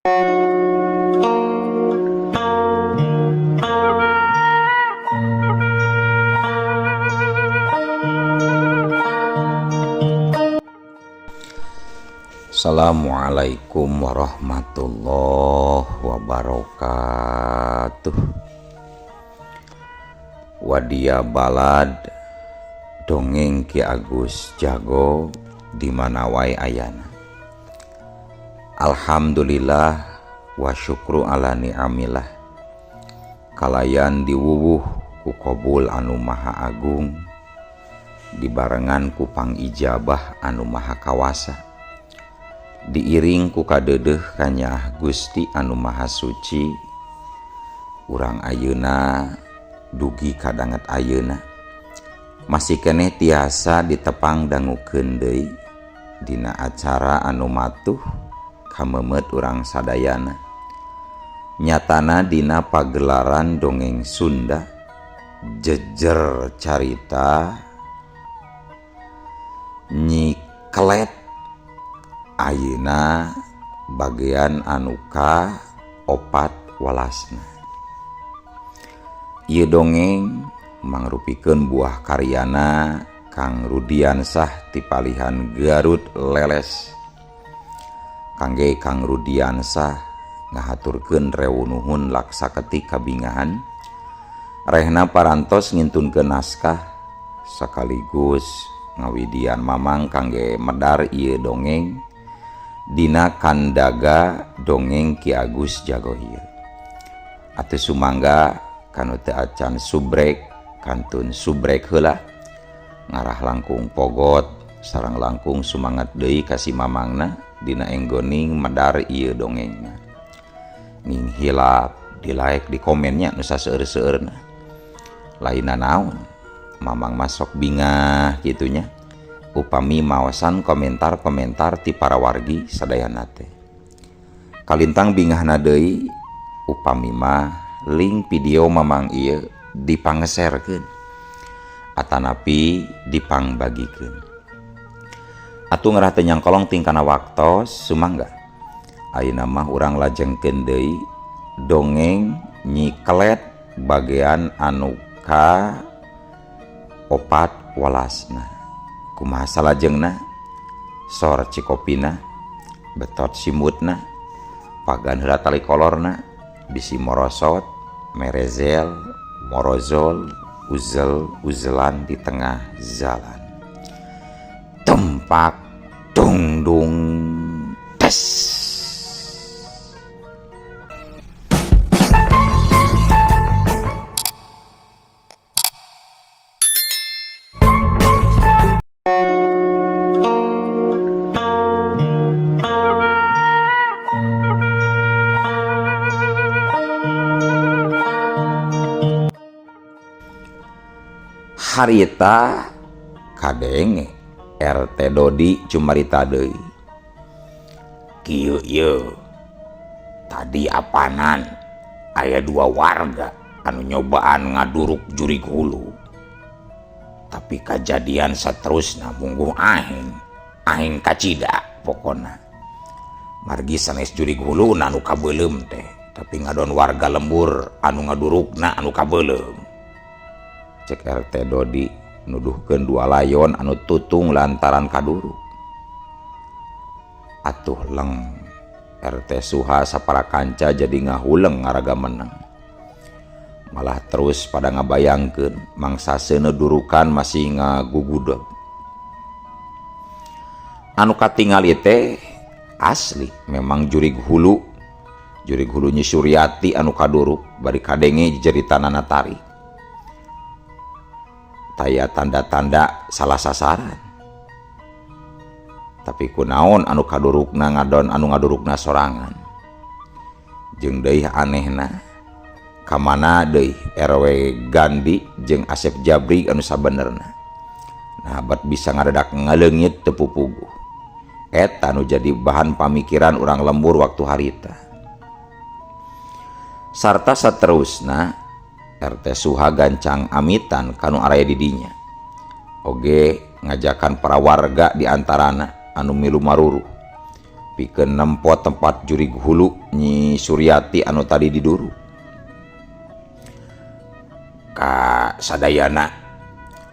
Assalamualaikum warahmatullahi wabarakatuh. Wadia balad dongeng Ki Agus Jago di mana wae ayana. Alhamdulillah wa syukru ala ni'amillah. Kalayan diwuwuh ku qabul anu maha agung, dibarengan ku pangijabah anu maha kawasa, diiring ku kadedeh kanyah Gusti anu maha suci. Urang ayeuna dugi kadanget ayeuna masih keneh tiasa ditepang dangukeun deui dina acara anu matuh kamemet urang sadayana. Nyatana dina pagelaran dongeng Sunda jejer carita Nyi Kelet ayeuna bagian anu ka-4 Ieu dongeng mangrupikeun buah karyana Kang Rudiansah ti Palihan Garut Leles. Kangge Kang Rudiansah ngahaturkeun rewuh-nuhun laksaketi kabingahan, rehna parantos ngintunkeun naskah sakaligus ngawidian mamang kangge medar ieu dongeng dina kandaga dongeng Ki Agus Jago ieu. Atuh sumangga kanu teu acan subrek kantun subrek heula, ngarah langkung pogot sareng langkung sumanget deui ka si mamangna dina enggoning medar ieu dongengna. Ning hilap di like di komennya nu saseueur-seueurna. Lainna naon, mamang masok bingah kitunya upami maosan komentar-komentar ti para wargi sadayana teh. Kalintang bingahna deui upami mah link video mamang ieu dipanggeserkeun atanapi dipangbagikeun. Atuh ngarah teu nyangkolong tingkana waktos sumangga ayeuna mah urang lajengkeun deui dongeng Nyi Kelet bagian anu ka-4. Kumaha salajengna? Sor cikopina, betot simutna, pagan heula tali kolorna, bisi morosot, merezel, morozol, uzel-uzelan di tengah jalan. Tempak dung dung tes. Harita kadenge RT Dodi cumarita deui. Kieu ieu tadi apanan aya 2 warga anu nyobaan ngaduruk jurig hulu, tapi kajadian saterusna mungguh aing kacida pokona. Margi sanes jurig hulu anu kabeulem teh, tapi ngadon warga lembur anu ngadurukna anu kabeulem. Cek RT Dodi nuduhkeun 2 layon anu tutung lantaran kaduruk. Atuh leng RT Suha sapara kanca jadi ngahuleng ngaraga menang. Malah terus pada ngabayangkeun mangsaseuna durukan masih ngagugudeg. Anu katingali teh asli memang jurig hulu Nyi Suryati anu kaduruk bari kadenge jeritanana tarik. Taya tanda-tanda salah sasaran. Tapi kunaon anu kadurukna ngadon anu ngadurukna sorangan. Jeung deui anehna kamana deui RW Gandi jeung Asep Jabri anu sabenerna. Nah bat bisa ngadadak ngaleungit teu pupuguh. Eta anu jadi bahan pamikiran urang lembur waktu harita. Sarta saterusna RT Suha gancang amitan kanu araya di dinya. Oge ngajakan para warga di antarana anu milu maruruh pikeun nempo tempat jurig hulu Nyi Suryati anu tadi diduru. Ka sadayana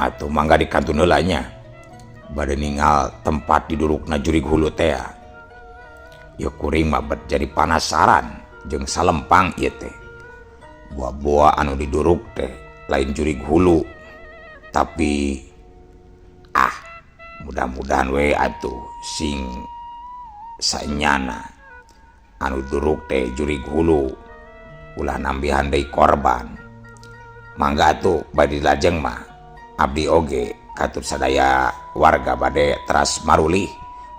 atuh mangga dikantun heula nya bade ningal tempat didurukna jurig hulu teh. Ya kuring mah bet jadi panasaran jeung salempang ieu teh. Buah-buah anu diduruk teh lain jurig hulu, tapi mudah-mudahan we atuh sing saenyana anu duruk teh jurig hulu ulah nambihan deui korban. Mangga atuh bade lajeng mah abdi oge katur sadaya warga bade teras marulih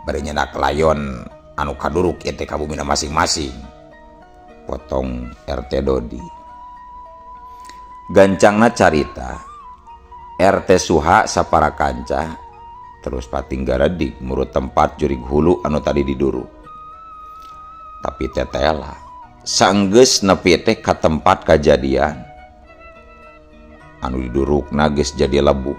bade nyendak layon anu kaduruk ieu teh ka bumina masing-masing. Potong RT Dodi. Gancangna carita RT Suha sapara kanca terus patinggara di murut tempat jurig hulu anu tadi diduru. Tapi tetela saenggeus nepi teh ka tempat kajadian anu didurukna geus jadi lebu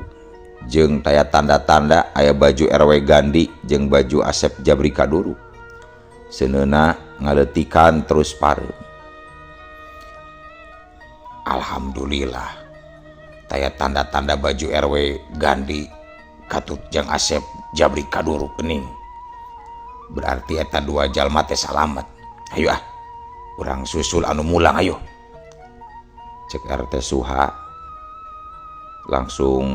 jeung taya tanda-tanda aya baju RW Gandi jeung baju Asep Jabri kaduruk. Seuneuna ngaleutikan terus pareum. Alhamdulillah taya tanda-tanda baju RW Gandi katut jeung Asep Jabri kaduruk geuning. Berarti eta dua jalma teh salamet. Hayu urang susul anu mulang ayo. Cek RT Suha langsung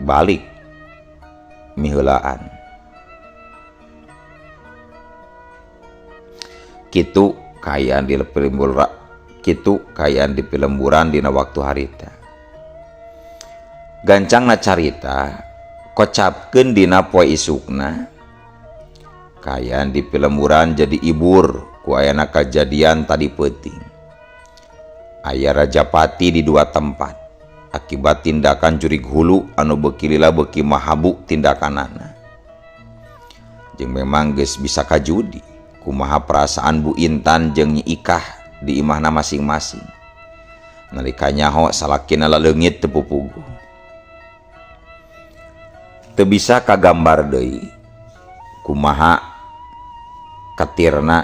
balik miheulaan. Kitu kayaan di pelemburan dina waktu harita. Gancangna carita kocapkeun dina poe isukna kayaan di pelemburan jadi ibur ku ayana kajadian tadi peuting. Aya Rajapati di dua tempat akibat tindakan jurig hulu anu beuki lila beuki mahabu tindakanana. Jeung memang geus bisa kajudi kumaha perasaan Bu Intan jeung Nyi Ikah di imahna masing-masing. Nalika nyaho salakina laleungit teu pupuguh. Teu bisa kagambar deui kumaha katirna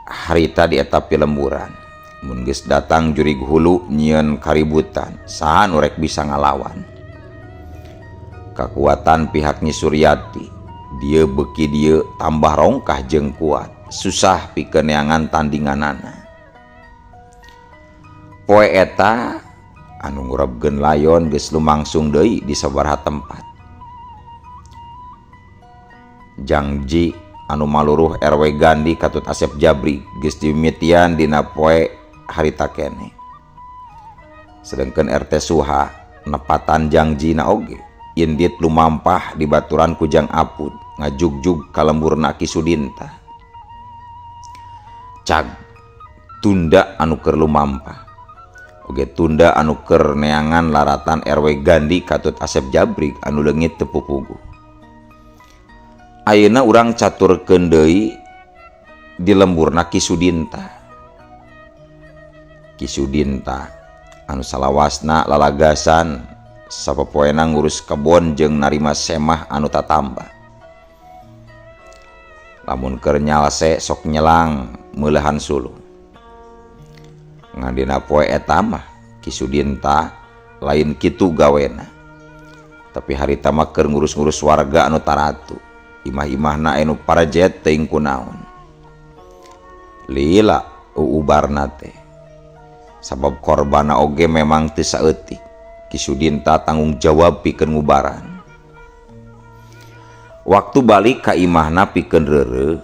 harita di eta pelemburan. Mun geus datang jurig hulu nyieun kaributan, saha nu rek bisa ngalawan. Kakuatan pihak Nyi Suryati, dieu beuki dieu tambah rongkah jeung kuat, susah pikeun neangan tandinganana. Poe eta anu ngurebkeun layon geus lumangsung deui di sabaraha tempat. Jangji anu maluruh RW Gandi katut Asep Jabri geus dimimitian dina poe harita keneh. Sedengkeun RT Suha nepatan jangjina oge indit lumampah di baturan kujang apud ngajugjug ka lemburna Ki Sudinta. Cag tunda anu keur lumampah oge tunda anu keur neangan laratan RW Gandi katut Asep Jabri anu leungit teu pupuguh. Ayeuna urang caturkeun deui di lemburna Ki Sudinta. Ki Sudinta anu salawasna lalagasan sapopoena ngurus kebon jeung narima semah anu tatamba. Lamun keur nyalse sok nyelang meulahan suluh. Ngadina poe eta mah Ki Sudinta lain kitu gawena. Tapi harita mah keur ngurus-ngurus warga anu taratu. Imah-imahna anu parajet teuing kunaon. Lila uubarna teh. Sabab korbana oge memang teu saeutik. Ki Sudinta tanggung jawab pikeun ngubaran. Waktu balik ka imahna pikeun reureuh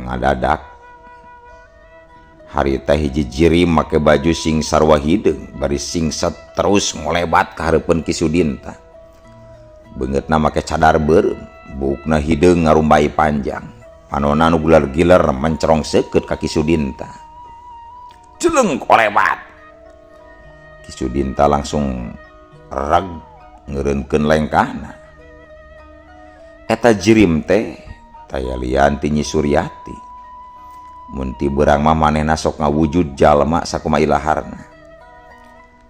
ngadadak harita hiji jiri make baju sing sarua hideung bari singset terus ngolebat ka hareupeun Ki Sudinta. Beungeutna make cadar beureum, buukna hideung ngarumbai panjang. Panonna nu gilar-gilar mencerong seukeut ka Ki Sudinta. Jeleng kolebat. Ki Sudinta langsung rag ngeureunkeun lengkahna. Eta jirim teh taya lian ti Nyi Suryati. Mun ti beurang mah manehna sok ngawujud jalma sakumaha ilaharna.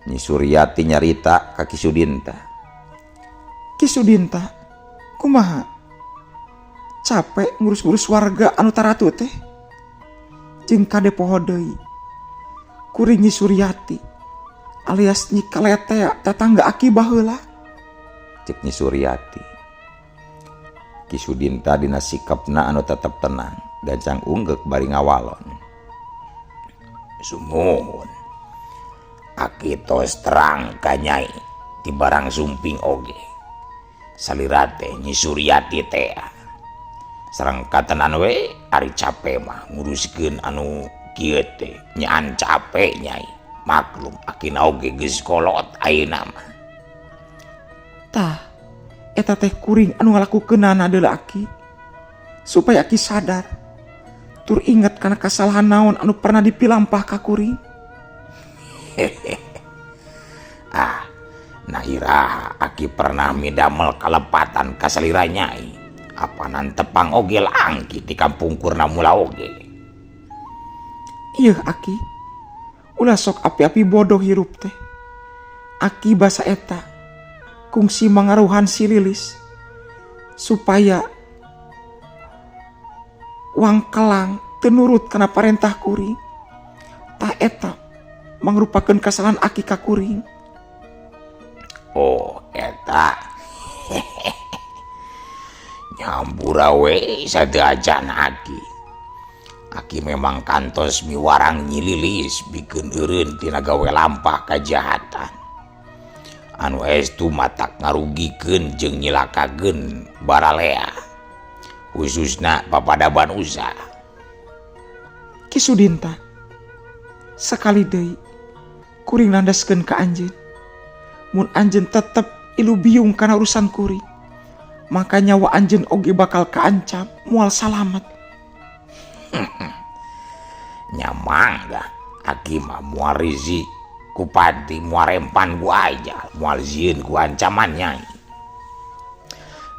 Nyi Suryati nyarita ka Ki Sudinta. Ki Sudinta, kumaha? capek ngurus-ngurus warga anu taratu teh. Jeung kade poho deui kuring Nyi Suryati alias Nyi Kaletea tetangga Aki baheula, cek Nyi Suryati. Ki Sudinta dina sikapna anu tetep tenang gancang unggek bari ngawalon. Sumuhun, Aki tos terang ka Nyai ti barang sumping oge. Salira teh Nyi Suryati teh sareng katenan we ari capek mah nguruskeun anu kieu teh nyaan capek Nyai. Maklum Akina oge geus kolot ayeuna mah. Tah, eta teh kuring anu ngalakukeunana adalah Aki supaya Aki sadar tur inget kana kasalahan naon anu pernah dipilampah ka kuring. Nah iraha Aki pernah midamel kalepatan ka salira Nyai. Apanan tepang oge langki di kampung Kurna mula oge. Iya Aki, ulah sok api-api bodoh hirup teh. Aki basa eta kungsi mangaruhan si Lilis supaya wangkelang tenurut kana parentah kuring. Tah eta mangrupakeun kasalahan Aki ka kuring. Oh eta nyambura we sadajan Aki memang kantos miwarang Nyi Lilis bikeun eureun tina gawe lampah kajahatan anu estu matak ngarugikeun jeung nyilakakeun Baralea khususna papadaban usaha. Ki Sudinta, sakali deui kuring nandaskeun ka anjeun. Mun anjeun tetep ilu biung kana urusan kuring, maka nyawa anjeun oge bakal kaancam moal salamet. Nyamang dah Aki mah moal rizik ku pati moal rempan ku aja moal zieun ku ancaman Nyai.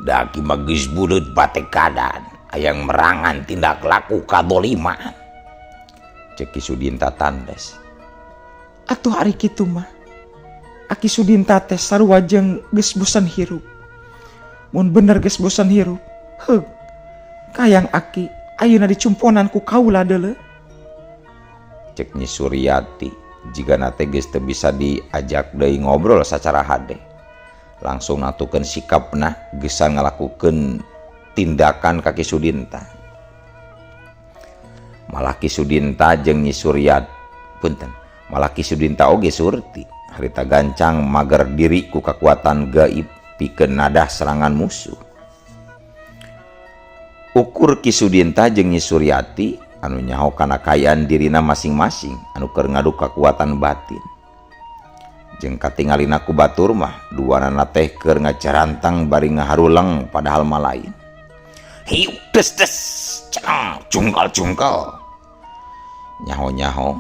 Da Aki mah geus buleut bate kadan hayang merangan tindak laku kadoliman, cek Ki Sudinta tandes. Atuh ari kitu mah Aki Sudinta teh sarua jeung geus bosan hirup. Mun bener geus bosan hirup, heug kayang Aki ayeuna dicumponan ku kaula deuleu. Cek Nyi Suryati jigana teh geus teu bisa diajak deui ngobrol sacara hade. Langsung natukeun sikapna geusan ngalakukeun tindakan ka Ki Sudinta. Malah Ki Sudinta jeung Nyi Suryati punten, malah Ki Sudinta oge surti harita gancang mager diri ku kekuatan gaib pikeun nadah serangan musuh. Ukur Ki Sudinta jeung Nyi Suryati anu nyaho kana kayaan dirina masing-masing anu keur ngadu kekuatan batin. Jeung katingalina ku batur mah duanana teh keur ngacarantang bari ngaharuleng padahal mah lain. Hiu des des cenang cungkal-cungkal. Nyaho-nyaho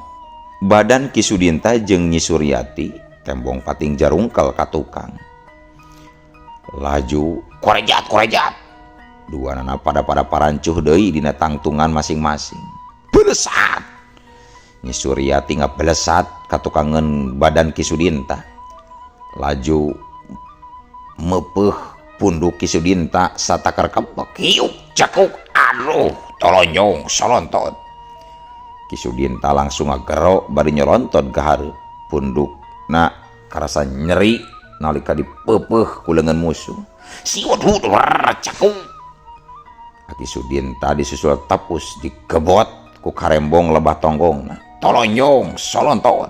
badan Ki Sudinta jeung Nyi Suryati tembong pating jarungkel ka tukang. Laju korejat duanana pada parancuh deui dina tangtungan masing-masing. Belesat Nyi Suryati ngabelesat ka tukangeun badan Ki Sudinta. Laju meupeuk punduk Ki Sudinta satakar kempek. Hiup cekuk aduh tolonyong solontot. Ki Sudinta langsung ngagero bari nyolontot ka hareup. Pundukna karasa nyeri nalika dipeupeuh ku leungeun musuh. Siwut cekuk. Ki Sudinta disusul tepus digebot ku karembong lebah tonggongna. Tolonyong solontot.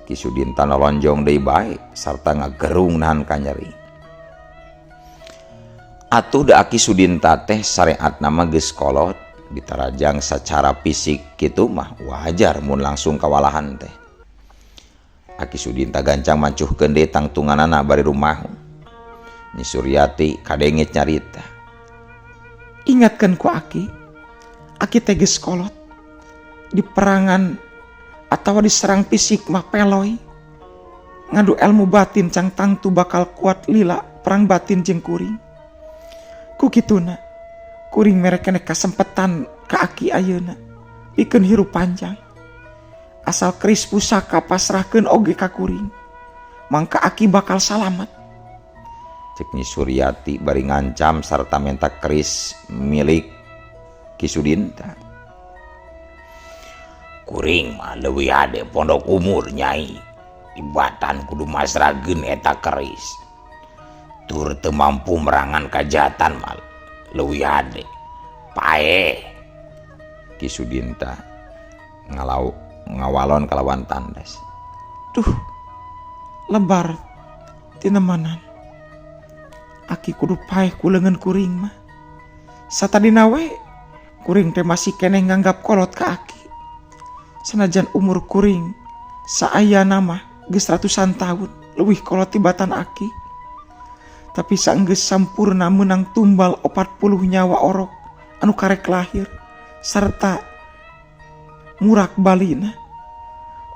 Ki Sudinta nolonjong deui bae sarta ngagerung nahan ka nyeri. Atuh da Ki Sudinta teh sareatna mah geus kolot ditarajang secara fisik kitu mah wajar mun langsung kawalahan teh. Ki Sudinta gancang mancuhkeun deui tangtunganana bari rumahu. Nyi Suryati kadengit nyarita. Ingatkan ku Aki teh geus kolot di perangan atawa diserang fisik mah peloy. Ngadu ilmu batin cang tangtu bakal kuat lila perang batin jeung kuring. Ku kituna kuring mere keneh kasempetan ka Aki ayeuna pikeun hirup panjang. Asal keris pusaka pasrahkeun oge ka kuring, mangka Aki bakal salamet. Cek Nyi Suryati bari ngancam sarta minta keris milik Ki Sudinta. Kuring mah leuwih ade pondok umur Nyai, ibatan kudu masrageun eta keris. Tur teu mampu merangan kajahatan mah leuwih ade pae. Ki Sudinta ngawalon kalawan tandas. Duh, lebar tinemanan. Aki kudu paeh ku leungeun kuring mah. Satadina we kuring teh masih keneh nganggap kolot ka Aki. Sanajan umur kuring saayana mah geus ratusan tahun leuwih kolot tibatan Aki. Tapi saenggeus sampurna meunang tumbal 40 nyawa orok anu karek lahir sarta murak balina.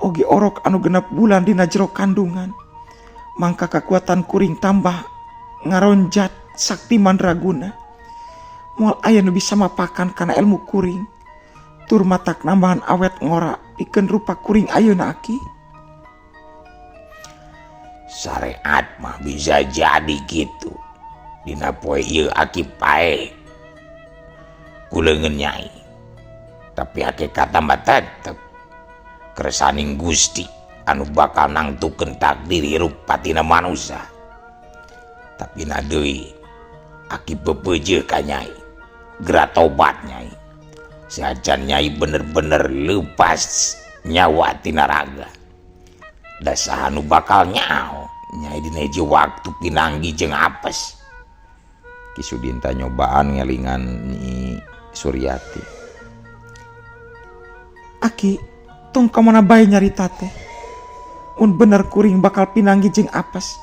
Oge orok anu genep bulan dina jero kandungan. Mangka kekuatan kuring tambah ngaronjat sakti mandraguna. Moal aya nu bisa mapakan kana ilmu kuring. Tur matak nambahan awet ngora pikeun rupa kuring ayeuna Aki. Syariat mah bisa jadi gitu. Dina poe ieu Aki pae ku leungeun Nyai. Tapi hakikatna mah tetep kersaning Gusti anu bakal nangtukeun takdir hirup patina manusia. Tapi na deui Aki bebeujeuh ka Nyai, geura tobat Nyai. Seacan Nyai bener-bener leupas nyawa tina raga. Da saha nu bakal nyao Nyai dina hiji waktu pinanggi jeung apes. Ki Sudinta nyobaan ngelingan Nyi Suryati. Aki, tong kamana bae nyarita teh. Mun bener kuring bakal pinanggi jeung apes.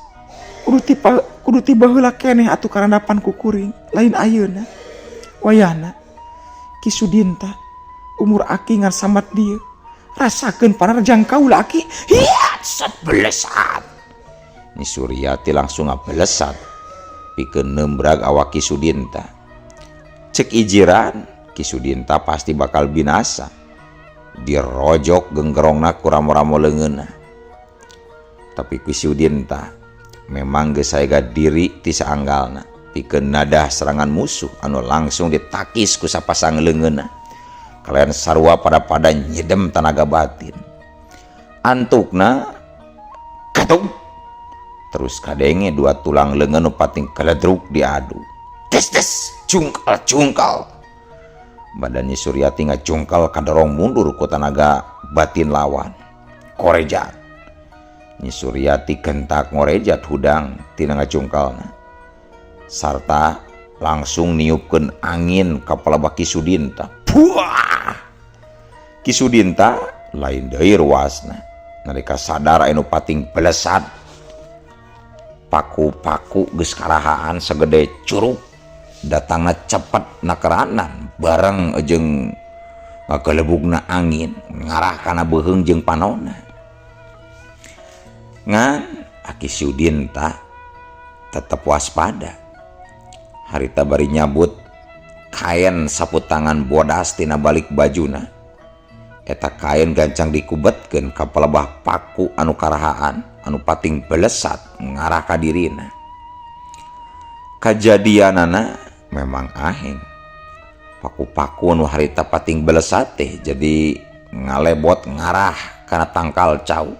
Kudu tiba heula keneh atuh karandapan ku kuring, lain ayeuna. Wayahna Ki Sudinta umur Aki ngan samat dieu. Rasakeun panarjang kaula Aki. Hiat sebelesat. Nyi Suryati langsung ngabelesat pikeun nembrag awak Ki Sudinta. Cek ijiran Ki Sudinta pasti bakal binasa. Dirojok genggerongna ku ramo-ramo leungeunna. Tapi Ki Sudinta memang geus saega diri ti saanggalna pikeun nadah serangan musuh anu langsung ditakis ku sapasang leungeunna. Kalian sarua pada nyedem tenaga batin. Antukna katung terus kadenge dua tulang leungeun nu pating keledruk diadu. Des cungkal. Badan Nyi Suryati ngacungkal kadorong mundur ku tenaga batin lawan. Korejat. Nyi Suryati kentak ngorejat hudang tina ngacungkalna. Sarta langsung niupkeun angin ka palebak Ki Sudinta. Puah! Ki Sudinta lain deui ruasna. Nalika sadar anu pating belesat. Paku-paku geus karahaan sagede curug. Datangna cepet nakeranan bareng jeung ngakelebugna angin ngarah kana beuheung jeung panonna. Ngan Ki Sudinta tetep waspada. Harita bari nyabut kain sapu tangan bodas tina balik bajuna. Eta kain gancang dikubetkeun ka palebah paku anu karahaan anu pating belesat ngarah ka dirina. Kajadianana memang aheng. Paku-paku anu harita pating belesat teh jadi ngalebot ngarah kana tangkal cau.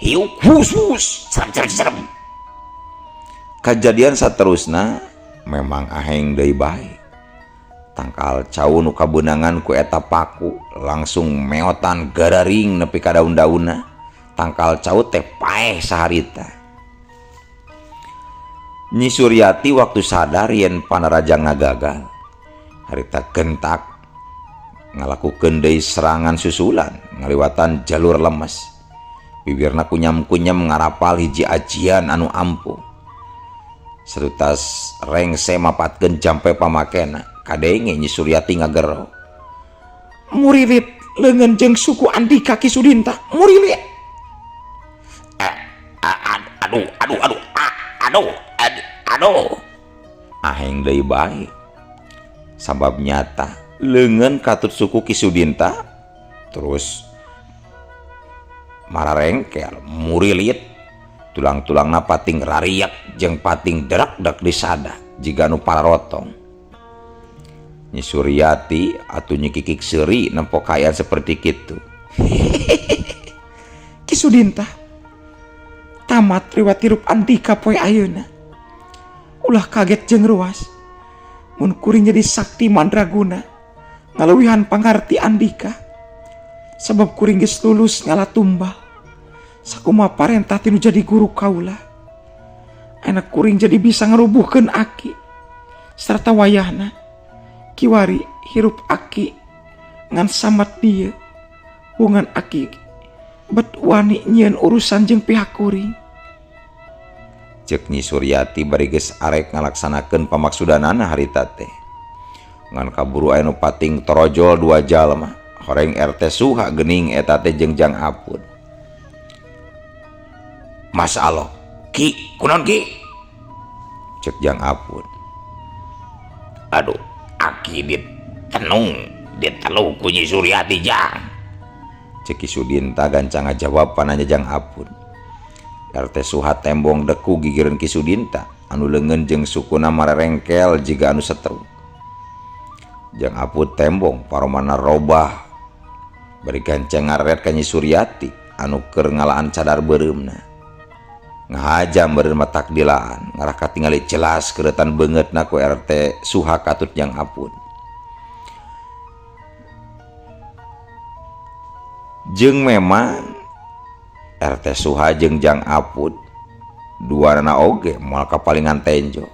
Hiup hus serem. Kajadian saterusna memang aheng deui bae. Tangkal cau nu kabeunangan ku eta paku langsung meotan gararing nepi ka daun-daunna. Tangkal cau teh paeh saharita. Nyi Suryati waktu sadar yen panaraja ngagagal. Harita gentak ngalakukeun deui serangan susulan ngaliwatan jalur lemes. Bibirna kunyam-kunyam ngarapal hiji ajian anu ampuh. Sarutas rengse mapatkeun jampe pamakena. Kadenge Nyi Suryati ngagero. Murilit leungeun jeung suku Andika Ki Sudinta. Murilit. Aduh. Aheng deui bae. Sabab nyata leungeun katut suku Ki Sudinta terus mararengkel murilit tulang-tulangna pating rariak jeung pating derak-dak disada jiga anu pararotong. Nyi Suryati atuh Nyi Kikik seuri nempo kayaan seperti kitu. Ki Sudinta tamat riwat hirup Andika poe ayeuna. Ulah kaget jeung ruas mun kuring jadi sakti mandraguna ngaleuwihan pangarti Andika. Sabab kuring geus lulus ngala tumbal sakumaha parentah tinu jadi guru kaula. Anak kuring jadi bisa ngerubuhkeun aki sarta wayahna kiwari hirup aki ngan samat dia bungan aki bet wani nyieun urusan jeung pihak kuring. Ceuk Nyi Suryati bari geus arek ngalaksanakeun pamaksudanana harita teh. Ngan kaburu aya nu pating torojol 2 jalma, horeng RT Suha geuning eta teh jeung Jang Apud. Mas Alo, Ki, kunaon Ki? Ceuk Jang Apud. Aduh, aki ditenung, diteluh ku Nyi Suryati Jang. Ceuk Ki Sudinta gancang ngajawab pananya Jang Apud. RT Suha tembong deku gigireun Ki Sudinta anu leungeun jeung sukuna marerengkel jiga anu setruk. Jang Apud tembong paromana robah bari gancang ngaret ka Nyi Suryati anu keur ngalaan cadar beureumna. Ngahajam beureum matak dilaan ngarah katingali jelas keuretan beungeutna ku RT Suha katut Jang Apud. Jeung memang RT Suha jeung Jang Apud duanana oge moal kapalingan tenjo.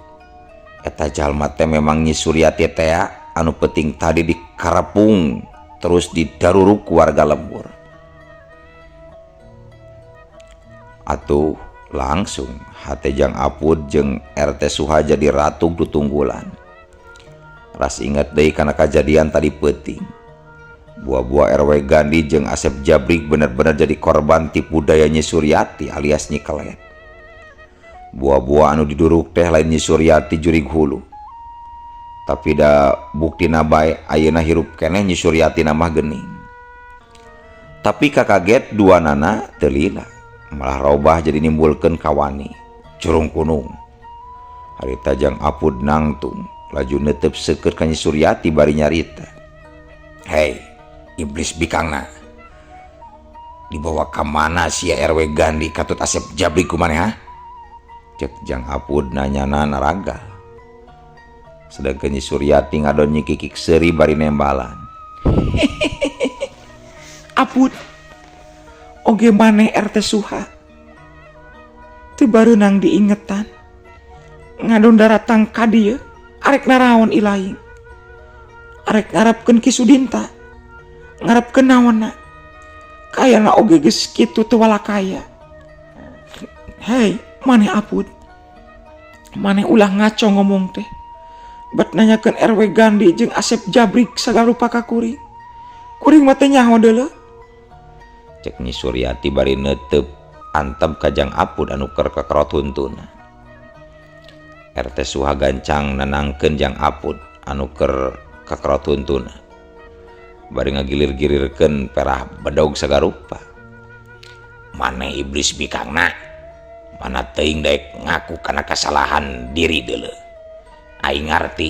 Eta jalma teh memang Nyi Suryati teh anu penting tadi dikarepung terus didaruruk ku warga lembur. Atuh langsung hate Jang Apud jeung RT Suha jadi ratug tutunggulan. Ras inget deui kana kajadian tadi peuting. Buah-buah RW Gandhi jeung Asep Jabrik bener-bener jadi korban tipu daya Nyi Suryati alias Nyi Kelet. Buah-buah anu diduruk teh lain Nyi Suryati jurig hulu. Tapi da buktina bae ayeuna hirup keneh Nyi Suryati mah geuning. Tapi kakaget duanana teu lila, malah robah jadi nimbulkeun kawani, curung kunung. Harita Jang Apud nangtung, laju neuteup seukeut ka Nyi Suryati bari nyarita. Hei, iblis bikangna, dibawa ke mana si RW Gandhi katut Asep Jabrik kumaneh ha? Cek Jang Apud nanyana naragal. Sedangkan Nyi Suryati ngadon Nyi Kikik seuri bari nembalan. Apud oge maneh RT Suha teu bareunang diingetan ngadon daratang ka dieu arek naraon ilaing. Arek ngarepkeun Ki Sudinta ngarepkeun naonna kayana oge geus kitu teu walakaya. Hei maneh Apud, maneh ulah ngaco ngomong teh bet nanyakeun RW Gandhi jeung Asep Jabrik sagala rupa ka kuring. Kuring mah teh nyaho deuleu. Cek Nyi Suryati bari neuteup antep ka Jang Apud anu keur kekerot huntuna. RT Suha gancang nenangkeun Jang Apud anu keur kekerot huntuna. Bari ngagilir-gilirkeun perah bedog sagarupa. Maneh iblis bikangna, mana teuing daek ngaku kana kasalahan diri deuleu. Aing ngarti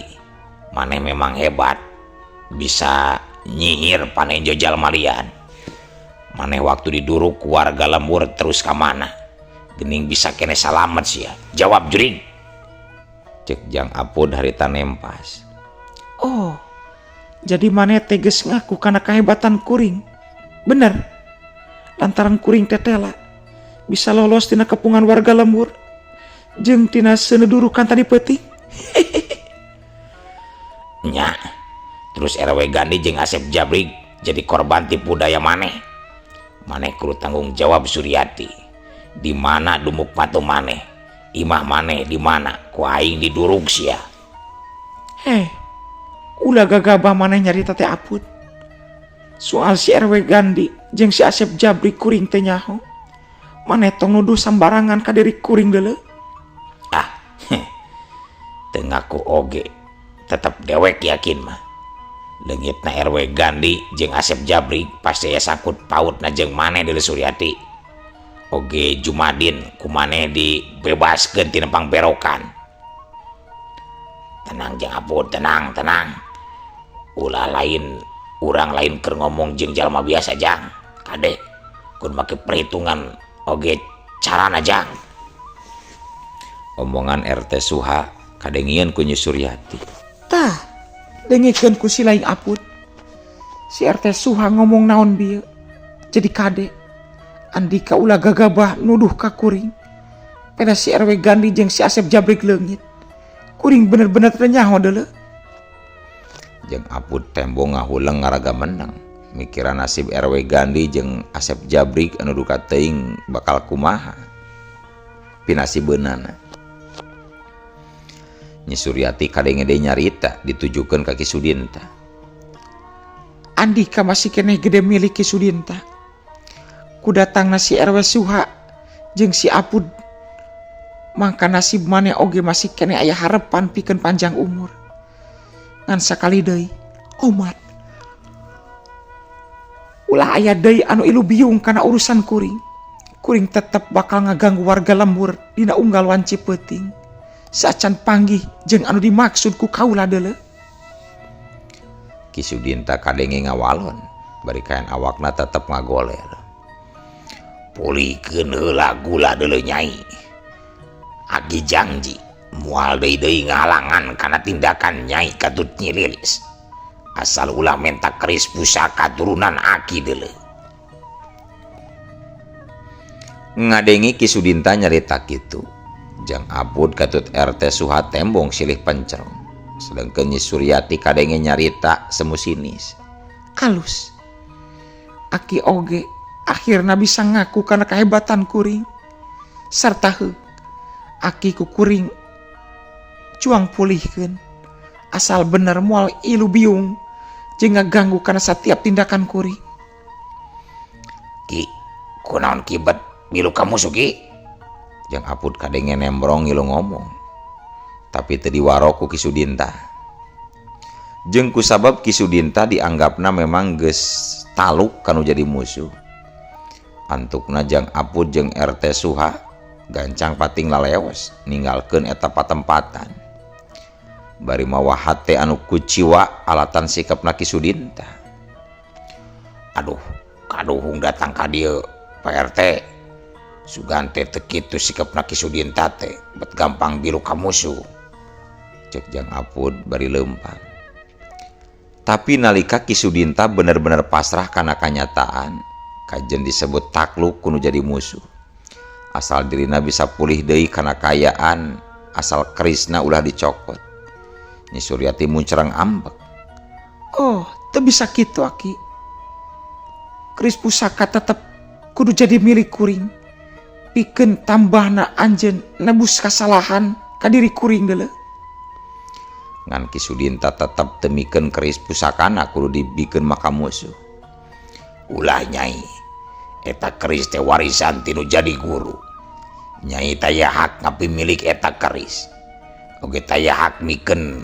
maneh memang hebat, bisa nyihir panejo jalmalian. Maneh waktu diduruk ku warga lembur terus ka mana? Geuning bisa kene salamet sia. Jawab jurig. Cek Jang Apud harita nempas. Oh, jadi maneh teges ngaku kana kehebatan kuring. Bener. Lantaran kuring tetela bisa lolos tina kepungan warga lembur jeung tina senedurukan tadi peuting. Nya, terus RW Gandhi jeung Asep Jabrik jadi korban tipu daya maneh. Maneh kudu tanggung jawab Suryati. Di mana dumuk patu maneh? Imah maneh di mana? Ku aing diduruk sia. Ulah gagabah maneh nyarita teh Apud. Soal si RW Gandhi jeung si Asep Jabrik kuring teh nyaho. Maneh tong nuduh sambarangan ka diri kuring deuleu. Teu ngaku oge. Tetep dewek yakin mah. Leungitna RW Gandhi jeung Asep Jabrik pasti aya sangkut pautna jeung maneh deuleu Suryati. oge Jumadin kumane dibebaskeun tina pangberokan. Tenang jeung Apud, tenang. Ulah lain urang lain keur ngomong jeung jalma biasa jang. Kade kun make perhitungan oge carana jang. Omongan RT Suha kadengieun ku Nyi Suryati. Tah, dengikeun ku si laing Apud. Si RT Suha ngomong naon bieu. Jadi kade Andika ulah gagabah nuduh ka kuring. Pada si RW Gandhi jeung si Asep Jabrik leungit. Kuring bener-bener renyaho deuleu. Jeung Apud tembong ngahuleng ngaraga menang. Mikiran nasib RW Gandhi jeung Asep Jabrik anu duka teuing bakal kumaha. Pinasibeunana. Nyi Suryati kadenge deui nyarita ditujukeun ka Ki Sudinta. Andika masih keneh gede milik Ki Sudinta. Kudatangna si RW Suha jeung si Apud. Mangka nasib maneh oge masih keneh aya harepan pikeun panjang umur. Ngan sakali deui, Omat. Ulah aya deui anu ilu biung kana urusan kuring. Kuring tetep bakal ngaganggu warga lembur dina unggal wanci peuting. Saacan panggih jeung anu dimaksud ku kaula deuleu. Ki Sudinta kadenge ngawalon, bari kaen awakna tetep ngagoler. Pulikeun heula gula deuleu Nyai. Agi janji moal deui ngahalangan kana tindakan Nyai Katut Nyi Lilis. Asal ulah menta keris pusaka turunan Aki deuleu. Ngadengi Ki Sudinta nyarita kitu. Jang Apud Katut RT Suha tembong silih pencerong. Sedangkeun Nyi Suryati kadenge nyarita semu sinis. Alus. Aki oge akhirna bisa ngaku karena kehebatan kuring. Sarta heug Aki ku kuring cuang pulihkeun. Asal bener moal ilu biung jeung ngaganggu karena setiap tindakan kuring. Ki, kunaon kibet milu kamu Suki? Jang Apud kadenge nembrong ngilu ngomong. Tapi teu diwaro ku Ki Sudinta. Jeung kusabab Ki Sudinta dianggapna memang geus taluk kanu jadi musuh. Antukna Jang Apud jeung RT Suha gancang pating laleos ninggalkeun eta patempatan. Bari mawa hate anu kuciwa alatan sikapna Ki Sudinta. Aduh, kaduhung datang ka dieu Pak RT. Sugante teu kitu sikapna Ki Sudinta teh, bet gampang bilu ka musuh. Cek Jang Apud bari leumpang. Tapi nalika Ki Sudinta bener-bener pasrah kana kanyataan, kajen disebut takluk kudu jadi musuh. Asal dirina bisa pulih deui kana kayaan, asal kerisna ulah dicokot. Nyi Suryati muncerang ambek. Oh, teu bisa kitu Aki. Keris pusaka tetep kudu jadi milik kuring. Pikeun tambahna anjeun nebus kasalahan ka diri kuring deuleu. Ngan Ki Sudinta tetep teu mikeun keris pusakana kudu dibikeun maka musuh. Ulah Nyai, eta keris teh warisan tinu jadi guru. Nyai taya hak ngapimilik eta keris. Oge taya hak mikeun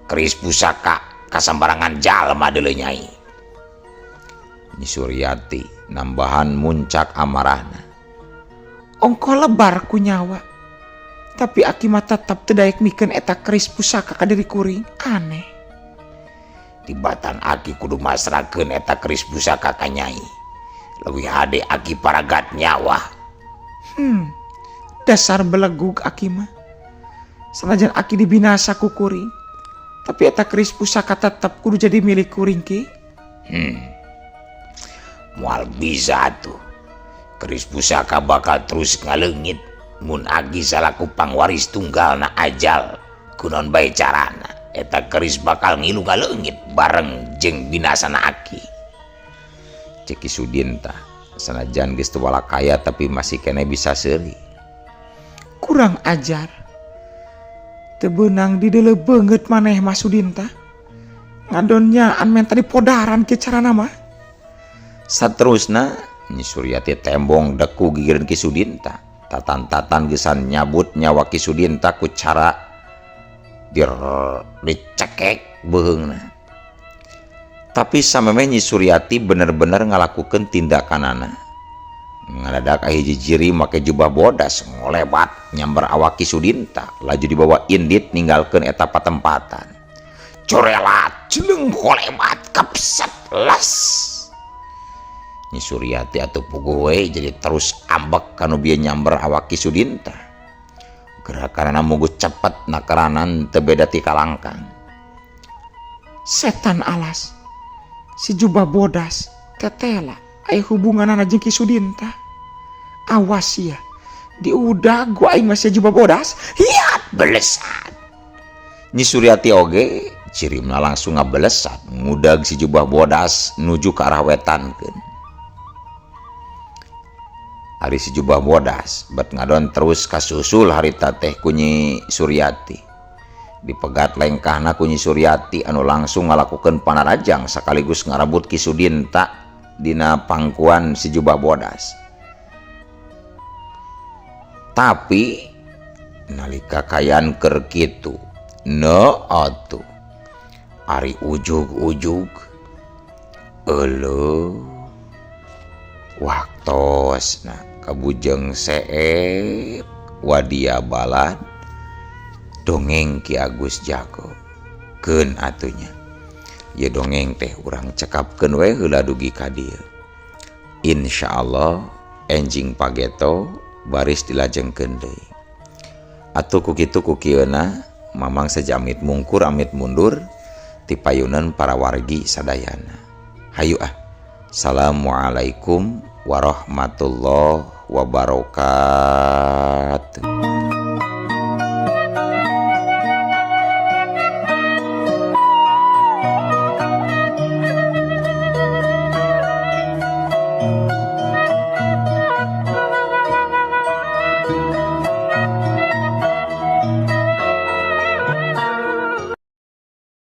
keris pusaka kasambarangan jalma deuleu Nyai. Nyi Suryati nambahan muncak amarahna. Ongko lebar ku nyawa. Tapi Aki mah tetep teu daek mikeun eta keris pusaka ka diri kuring. Aneh. Tibatan Aki kudu masrahkeun eta keris pusaka ka Nyai. Leuwih hade Aki paragat nyawa. Dasar belegug Aki mah. Sanajan Aki dibinasa ku kuring, tapi eta keris pusaka tetep kudu jadi milik kuring Ki. Moal bisa tuh. Keris pusaka bakal terus ngaleungit mun Agi salaku pangwaris tunggalna ajal. Kunaon bae carana eta keris bakal ngilu ngaleungit bareng jeung binasana Aki. Cek Ki Sudinta, sanajan geus teu walakaya tapi masih kene bisa seuli. Kurang ajar. Teu beunang di deuleu beungeut maneh Mas Sudinta. Ngadonnyaan men tadi podaran ke carana mah. Saterusna Nyi Suryati tembong deku gigireun Ki Sudinta. Tatan-tatan gesan nyabut nyawa Ki Sudinta ku cara dicekek beheungna. Tapi sameme Nyi Suryati bener-bener ngalakukeun tindakanana. Ngadadak hiji jiri make jubah bodas ngolebat nyamber awak Ki Sudinta, laju dibawa indit ninggalkeun eta patempatan. Corelat jeleng ngolebat kapset las. Nyi Suryati atuh puguh we jadi terus ambek kanu bieu nyamber awak Ki Sudinta. Gerakanana mugu cepet nakaranan teu beda ti kalangkang. Setan alas, si jubah bodas tetela aya hubunganana jeung Ki Sudinta. Awas ya, diudag gua aing masih jubah bodas. Hiat belesat. Nyi Suryati oge cirimna langsung ngabelesat ngudag si jubah bodas nuju ke arah wetankeun. Ari si jubah bodas bet ngadon terus kasusul harita teh ku Nyi Suryati. Dipegat lengkahna ku Nyi Suryati anu langsung ngalakukeun panarajang sakaligus ngarabut Ki Sudinta dina pangkuan si jubah bodas. Tapi nalika kayan keur kitu, atuh ari ujug-ujug eueuh waktosna kabujeng seep wadia balad dongeng Ki Agus Jago keun atunya. Ye dongeng teh urang cekapkeun we heula dugi ka dieu. Insyaallah enjing pageto baris dilajengkeun deui. Atuh ku kitu ku kieuna mamang sajamit mungkur amit mundur ti payunan para wargi sadayana. Hayu ah. Assalamualaikum warahmatullahi wabarakatuh.